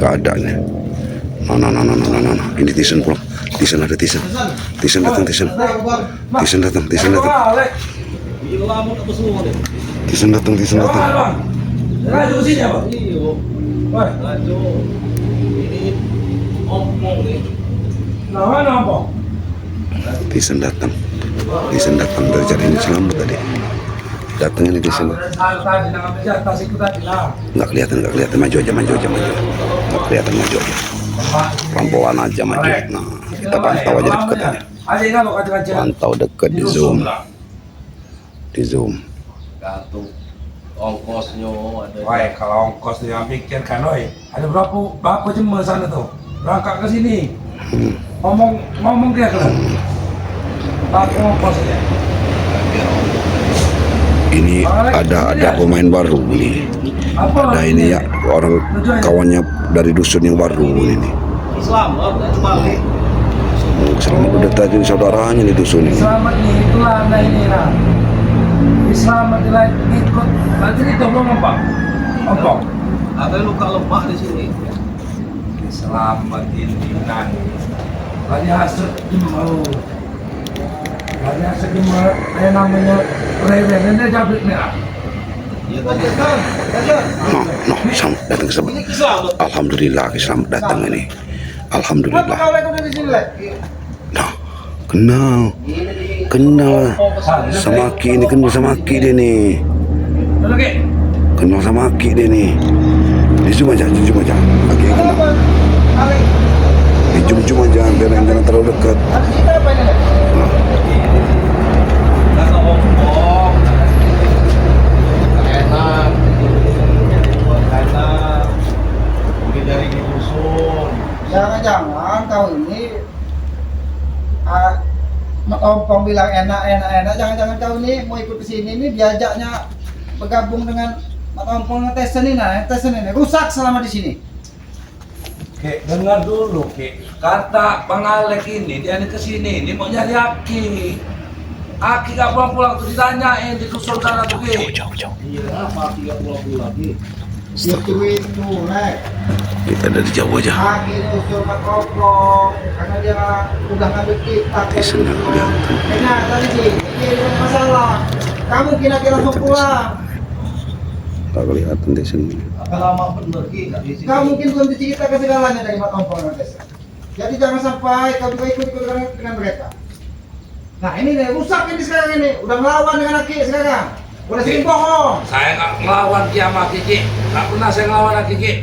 Gak ada nih. No. Ini Tison pulang. Tison ada Tison. Tison datang. Tison datang. Tison datang. Laju ke sini apa? Laju. Ini ompong nih. Nah, mana ompong? Tison datang dari cari ini selamat tadi. Datang ini Tison. Tadi nak ambil jatah siku tadi lah. Nggak kelihatan. Maju aja. Nggak kelihatan maju aja. Pelan-pelan aja maju. Nah, kita pantau aja dekat aja. Ada yang kalau kaca-kaca. Pantau dekat di zoom. Gantung ongkosnya ada. Woi, kalau ongkos dia pikirkan, woi, ada berapa jam sana tuh? Berangkat ke sini. Ngomong dia kan. Berapa ongkosnya? Ini ada pemain baru nih. Ada ini ya orang kawannya dari dusun yang baru ini. Selamat kembali. Selamat udah tadi saudaranya nih dusun ini. Selamat nih, itulah anda ini lah. Selamat ikut. Nanti itu belum ompong. Ada luka lebah di sini. Selamat ini nanti. Lagi hasut jemau. Ada namanya Rewen, ini jabrik merah. Iya tadi kan. Selamat datang ke Ini selamat. Alhamdulillah selamat datang ini. Alhamdulillah. Kau lagi udah di sini lagi. Nah, kenal sama Aki ini, kenal sama Aki dia nih. Oke. Kenal sama Aki dia nih. Di zoom aja. Aki yang kenal. Di zoom aja, biar jangan terlalu dekat. Kata ompong. Enak. Ini dari di dusun. Jangan-jangan kau ini ompong bilang enak, jangan-jangan kau ini mau ikut ke sini ini diajaknya bergabung dengan ompong ngetesan ini rusak selama di sini. Oke, dengar dulu, Ki. Kata Bang Alek ini, dia ini kesini, ini mau nyari Aki. Aki gak pulang-pulang tuh ditanyain di dusun sana tuh, Ki. Jauh. Iya, apa 30 lagi. Itu Lek. Kita dari jauh aja. Aki ini usul mak ompong karena dia udah ngambil kita. Senang kelihatan. Enak tadi sih, ini bukan masalah. Kamu kira langsung pulang. Tak kelihatan di sini. Apa lama bener Ki nggak di sini. Kau mungkin belum diceritakan segalanya dari mak ompong ngetesan. Jadi jangan sampai kau juga ikut dengan mereka. Nah ini nih rusak ini sekarang ini, udah melawan dengan Aki sekarang. Udah sering bohong. Saya nggak ngelawan Ki sama Kiki. Nggak pernah saya ngelawan sama Kiki.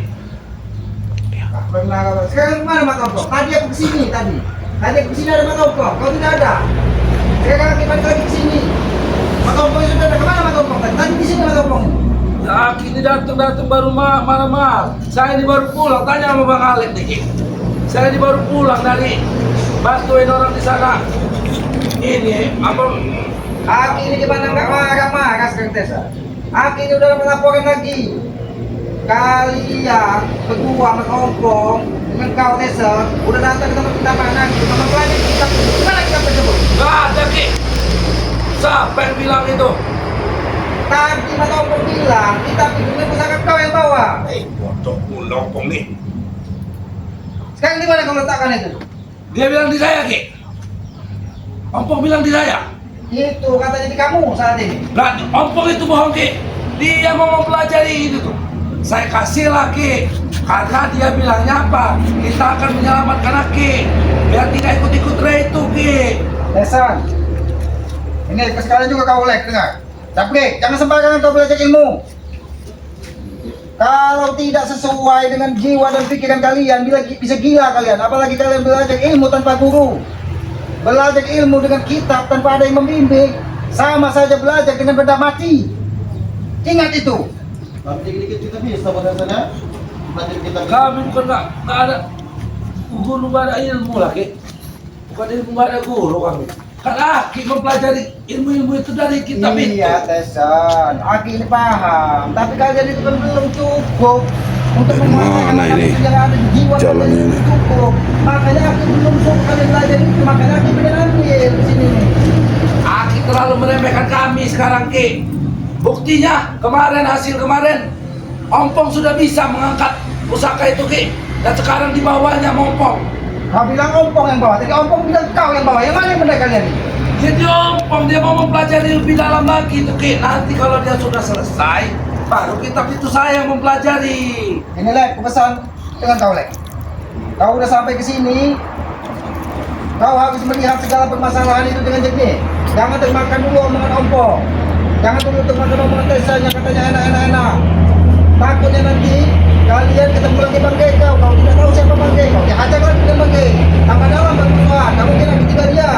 Nggak pernah. Sekarang kemana Mak Ompong? Tadi aku kesini tadi. Tadi aku kesini ada Mak Ompong. Kau tidak ada. Sekarang Aki balik lagi kesini. Mak Ompong sudah ada. Kemana Mak Ompong? Tadi di sini Mak Ompong. Ya, Aki ini datang baru malam. Saya ini baru pulang. Tanya sama Bang Alek nih, Ki. Saya ini baru pulang dari bantuin orang di sana. Ini apa? Aki ini gimana nggak marah sekarang Tessa? Aki ini udah melaporkan lagi. Kalian berdua Mak Ompong dengan kau Tessa udah datang ke tempat kita mana? Tempat lain kita gimana kita tersebut? Nggak ada, Ki. Siapa yang bilang itu? Tadi Mak Ompong bilang kita pinjamnya pusaka kau yang bawa. Bodoh Ompong nih. Sekarang di mana kau letakkan itu? Dia bilang di saya, Ki. Ompong bilang di saya. Itu katanya di kamu saat ini. Berarti Ompong itu bohong, Ki. Dia mau mempelajari itu tuh. Saya kasih lagi karena dia bilangnya apa? Kita akan menyelamatkan Aki biar tidak ikut-ikut itu, Ki. Lesan. Ini sekarang juga kau lek dengar. Tapi jangan sembarangan kau belajar ilmu. Kalau tidak sesuai dengan jiwa dan pikiran kalian, bisa gila kalian. Apalagi kalian belajar ilmu tanpa guru. Belajar ilmu dengan kitab tanpa ada yang membimbing, sama saja belajar dengan benda mati. Ingat itu. Tapi dikit-dikit kita bisa pada sana. Belajar kita. Kami bukan nggak ada guru, nggak ada ilmu lagi. Bukan ilmu, nggak ada guru kami. Kan Aki mempelajari ilmu-ilmu itu dari kitab itu. Iya, Tesan. Aki ini paham. Tapi kalian itu kan belum cukup untuk menguasai Mana ini yang ada di jiwa jalannya kalian ini? belum cukup. Makanya Aki belum cukup kalian belajar itu. Makanya Aki benar ambil di sini. Aki terlalu meremehkan kami sekarang, Ki. Buktinya hasil kemarin Ompong sudah bisa mengangkat pusaka itu, Ki. Dan sekarang di bawahnya Ompong. Kau bilang Ompong yang bawa, tadi Ompong bilang kau yang bawa. Yang mana yang benar kalian ini? Jadi Ompong dia mau mempelajari lebih dalam lagi tuh Ki. Nanti kalau dia sudah selesai, baru kitab itu saya yang mempelajari. Ini Lek, pesan dengan kau Lek. Kau udah sampai ke sini, kau harus melihat segala permasalahan itu dengan jernih. Jangan termakan dulu omongan Ompong. Jangan dulu termakan omongan Tessa yang katanya enak-enak. Takutnya nanti kalian ketemu lagi Bang Gay kau tidak tahu siapa Bang Gay kau dihajar lagi dengan Bang Gay. Tambah dalam bermusuhan, kamu kira ketiga dia.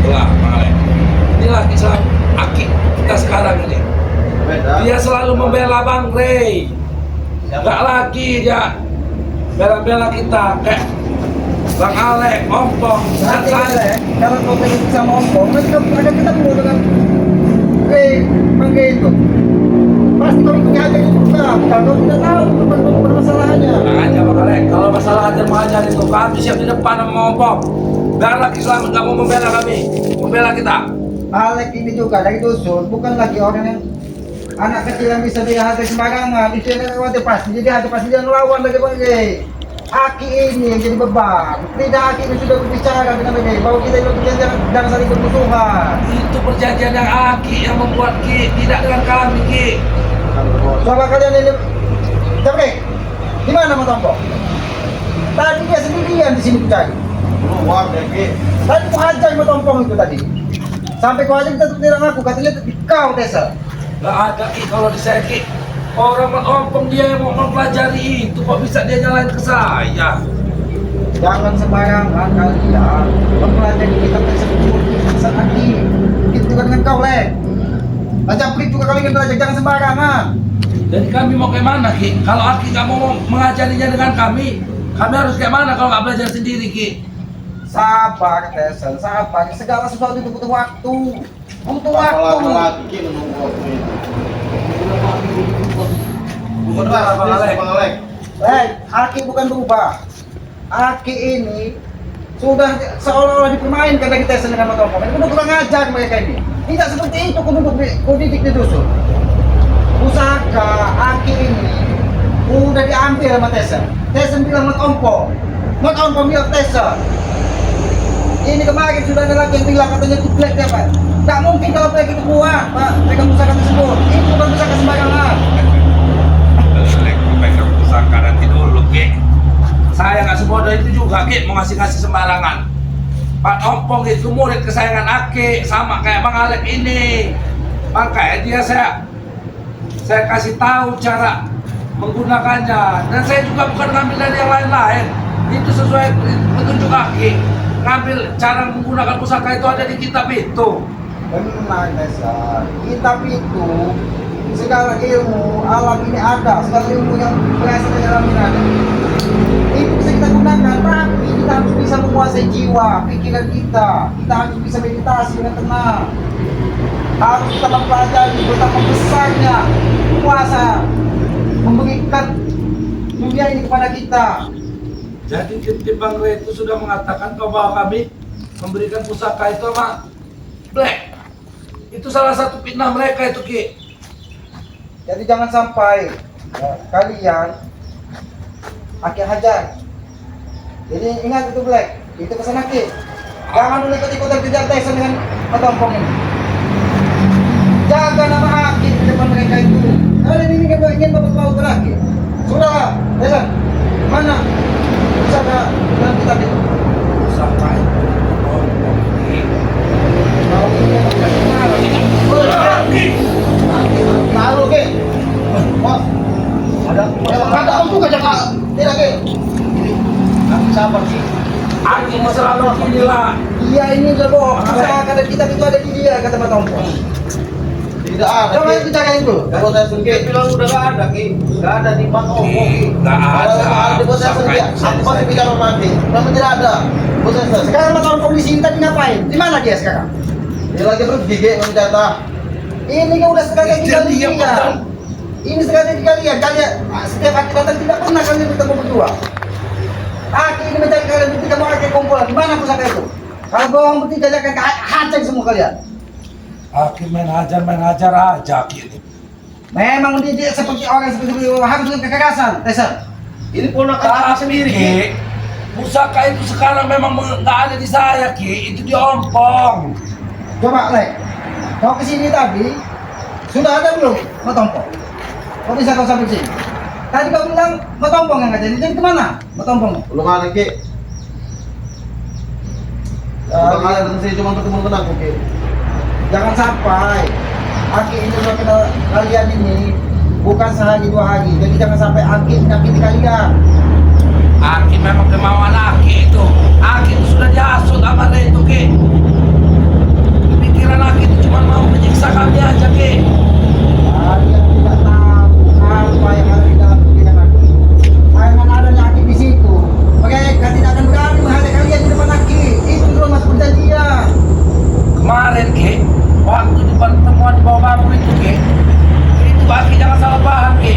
Itulah Bang Alek. Inilah kisah Aki kita sekarang ini. Dia selalu membela Bang Ray. Gak lagi dia bela-bela kita kayak Bang Alek, Ompong, dan Nanti saya. Lek, kalau kau pengen sama Ompong, nanti kamu ada ketemu dengan Bang Gay itu. Pasti kau ikut aja juga, kalau kau tidak tahu permasalahannya. Tenang aja Bang Alek, kalau masalah ajar mengajar itu kami siap di depan sama Ompong. Biar lagi selamat gak mau membela kami, membela kita. Alek ini juga dari dusun, bukan lagi orang yang anak kecil yang bisa dihati sembarangan. Itu yang khawatir pasti, jadi hati pasti dia ngelawan lagi Bang Gay. Aki ini yang jadi beban. Tidak Aki ini sudah berbicara dengan Bang Gay bahwa kita itu berjanjian jangan saling bermusuhan. Itu perjanjian yang Aki yang membuat Ki, tidak dengan kami Ki. Coba kalian ini, Bang Gay, di mana Mas Ompong? Tadi dia sendirian di sini mencari. Keluar deh, Ki. Tadi ku hajar Mas Ompong itu tadi. Sampai ku hajar kita tidak ngaku, katanya di kau Tessa. Gak ada Ki kalau di saya Ki. Orang Ompong dia yang mau mempelajari itu kok bisa dia nyalain ke saya. Jangan sembarangan kalian mempelajari kitab tersebut pesan Aki. Begitu juga dengan kau Lek. Ajak Prit juga kalian belajar, jangan sembarangan. Jadi kami mau kayak mana Ki? Kalau Aki gak mau mengajarinya dengan kami harus kayak mana kalau gak belajar sendiri Ki? Sabar Tessa, sabar. Segala sesuatu itu butuh waktu. Butuh Masalah waktu. lagi, Ki, menunggu waktu ini. Bukan Keras, Bang Alek. Bang Alek. Lek, Aki bukan berubah. Aki ini sudah seolah-olah dipermainkan lagi Tessa dengan Mas Ompong. Ini udah kurang ajar mereka ini. Tidak seperti itu kau didik di dusun. Pusaka Aki ini udah diambil sama Tessa. Tessa bilang Mas Ompong. Mas Ompong bilang Tessa. Ini kemarin sudah ada lagi yang bilang katanya itu black ya Pak. Gak mungkin kalau black itu kuat Pak. Mereka pusaka tersebut. Ini bukan pusaka sembarangan. Alek, pegang pusaka nanti dulu Ki. Saya nggak sebodoh itu juga Ki mau ngasih sembarangan. Pak Ompong itu murid kesayangan Aki sama kayak Bang Alek ini. Makanya dia saya kasih tahu cara menggunakannya. Dan saya juga bukan ngambil dari yang lain-lain. Itu sesuai petunjuk Aki. Ngambil cara menggunakan pusaka itu ada di kitab itu. Benar Tessa. Kitab itu segala ilmu alam ini ada, segala ilmu yang berasal dari alam ini ada. Itu bisa kita gunakan, tapi kita harus bisa menguasai jiwa, pikiran kita. Kita harus bisa meditasi dengan tenang. Harus kita mempelajari betapa besarnya kuasa memberikan dunia ini kepada kita. Jadi tim Bang Ray itu sudah mengatakan bahwa kami memberikan pusaka itu sama Black. Itu salah satu fitnah mereka itu Ki. Jadi jangan sampai kalian Aki hajar. Jadi ingat itu Black, itu pesan Aki. Jangan dulu ikut-ikutan kejar Tyson dengan Mas Ompong ini. Jaga nama Aki di depan mereka itu. Kalian ini ingin bapak terakhir. Sudah, Tyson. Mana? Pusaka dalam kitab itu. Pusaka itu Ompong Ki. Kau ini tahu ke? Bos, ada aku juga jangan. Tidak ke? Aku sabar sih. Aki mau selalu inilah. Iya ini udah bohong. Pusaka dan kitab itu ada di dia kata Mas Ompong. Tidak ada, Coba Ki. itu cari itu. Kalau saya sendiri bilang udah nggak ada, Ki. Nggak ada di Bang Ompong, Ki. Nggak ada. Kalau ada bos saya sendiri, aku pasti bicara nanti. Memang tidak ada. Bos saya sendiri. Sekarang Mas Ompong di sini tadi ngapain? Di mana dia sekarang? Dia lagi pergi, Ki, mencatat. Ini kan udah sekali Dia kali diam, lihat. Bang. Ini sekali kalian setiap Aki datang tidak pernah kalian bertemu berdua. Aki ini mencari kalian bertiga mau Aki kumpulan. Di mana pusaka itu? Kalau bohong bertiga jangan hajar semua kalian. Aki main hajar aja Ki ini. Memang dia seperti orang seperti harus dengan kekerasan, Tessa. Ini ponakan aku sendiri, Ki. Ki, pusaka itu sekarang memang nggak ada di saya, Ki. Itu diompong. Coba Lek, kau kesini tadi sudah ada belum motompong? Kok bisa kau sampai sini? Tadi kau bilang motompong yang nggak jadi kemana motompongnya? Belum ada, Ki. Belum ada, dan saya cuma ketemu dengan aku, Ki. Jangan sampai Aki ini udah kenal kalian ini bukan sehari dua hari, jadi jangan sampai Aki menyakiti kalian. Aki memang kemauan Aki itu. Aki itu sudah dihasut sama dia itu, Ki. Pikiran Aki itu cuma mau menyiksa kami aja, Ki. Kalian tidak tahu apa yang ada di dalam pikiran Aki. Dengan adanya Aki di situ, mereka tidak akan berani menghadap kalian di depan Aki. Itu sudah masuk perjanjian. Kemarin, Ki, waktu di pertemuan di bawah bambu itu, Ki, itu Aki jangan salah paham, Ki.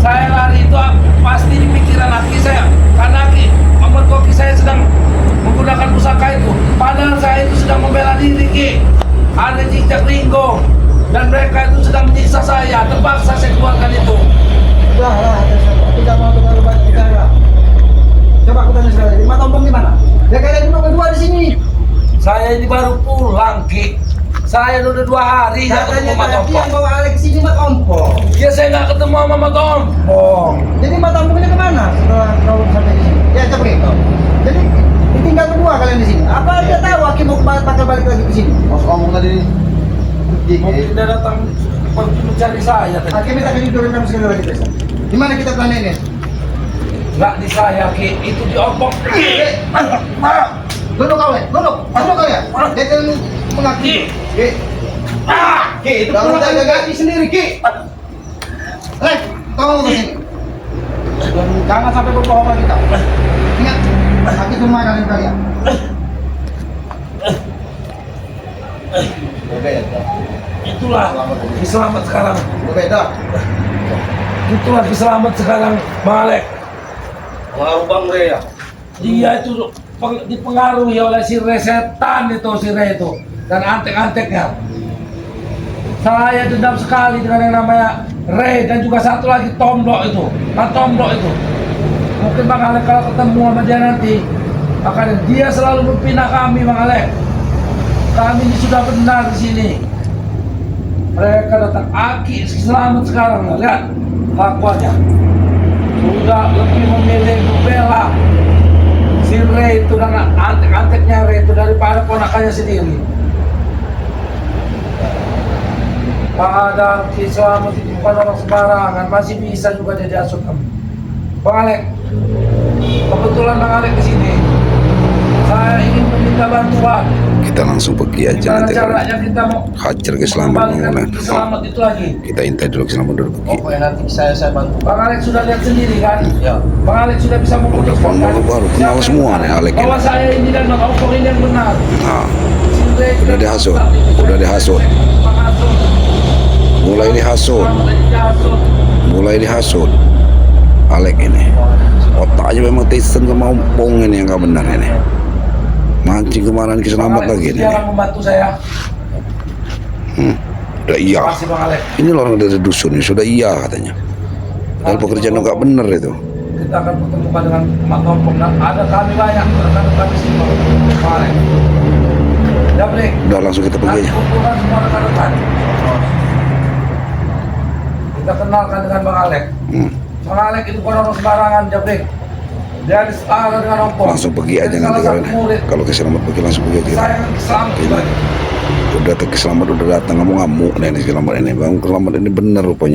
Saya lari itu pasti di pikiran Aki saya, karena Aki memergoki saya sedang menggunakan pusaka itu. Padahal saya itu sedang membela diri, Ki. Ada jejak Ringo dan mereka itu sedang menyiksa saya. Terpaksa saya keluarkan itu. Udahlah, aku tidak mau terlalu banyak bicara. Coba aku tanya sekali, lima tompong di mana? Ya kalian dulu berdua di sini. Saya ini baru pulang, Ki. Saya udah 2 hari nggak ketemu Katanya sama tadi yang Tompong. bawa Alex sini mat ompong. Ya saya nggak ketemu sama Mama Tompong. Jadi mat ompongnya kemana setelah kau sampai di sini? Ya coba kau. Jadi ditinggal berdua kalian di sini. Apa dia tahu Aki mau bakal balik lagi ke sini? Mas ngomong tadi, Ki. Mungkin dia datang pergi mencari saya tadi. Aki minta kejujuran kamu sekali lagi Pesa. Di mana kita plan ini? Nggak di saya, Ki. Itu di Ompong. Duduk kau le, duduk kau ya. Dia kan mengakui. Ki, Ki, itu Kamu pulang jaga kaki sendiri Ki. Lek, kau ke sini. Dan jangan sampai berbohong lagi kau. Ingat, Aki cuma kalian. Berbeda. Itulah Ki Selamat sekarang. Berbeda. Itulah Ki Selamat sekarang, Bang Alek. Pengaruh Bang Rea. Dia itu dipengaruhi oleh si resetan itu, si Re itu. Dan antek-anteknya. Saya dendam sekali dengan yang namanya Re dan juga satu lagi Tomdok itu. Pak Tomdok itu. Mungkin Bang Alek kalau ketemu sama dia nanti, makanya dia selalu berpindah kami, Bang Alek. Kami ini sudah benar di sini. Mereka datang Aki Selamat sekarang, lihat kelakuannya. Sudah lebih memilih membela si Re itu dan antek-anteknya Re itu daripada ponakannya sendiri. Padahal Ki Selamat itu bukan orang sembarangan, masih bisa juga dia diasut kami. Bang Alek, kebetulan Bang Alek di sini. Saya ingin meminta bantuan. Kita langsung pergi aja Gimana nanti kalau caranya kita mau hajar Ki Selamat kembalikan ngomongnya. Ki Selamat itu lagi? Kita intai dulu Ki Selamat dulu pergi. Pokoknya nanti saya bantu. Bang Alek sudah lihat sendiri kan? Ya. Bang Alek sudah bisa memutuskan. Bang Alek baru kenal Siapa semua yang nih, benar? Alek ini. Bahwa saya ini dan Bang Opong ini yang benar. Nah, Si Re itu Udah yang dihasut. benar. Udah dihasut. Bang Hasut. mulai dihasut, Bang Alek dihasut. mulai dihasut. Alek ini otaknya memang Tyson sama Ompong ini yang gak benar ini. Mancing kemarahan Ki Selamat Bang Alek lagi dia nih. akan membantu saya. Udah iya. Terima kasih Bang Alek. Ini orang dari dusun ini sudah iya katanya. Dan pekerjaan gak benar itu. Kita akan pertemukan dengan Mak Tompong dan ada kami banyak rekan kami sini Bang Alek. Ya Brik. Udah langsung kita pergi Nanti aja. kumpulkan semua rekan-rekan. Kita kenalkan dengan Bang Alek. Bang Alek itu bukan orang sembarangan, Jabrik. Dia disetara dengan Ompong. Langsung pergi aja Dia nanti salah kalau satu murid. kalau Ki Selamat pergi langsung pergi aja. Saya akan selamat Gila. lagi. Udah Ki Selamat udah datang ngamuk-ngamuk nih Ki Selamat ini. Bang Ki Selamat ini bener rupanya.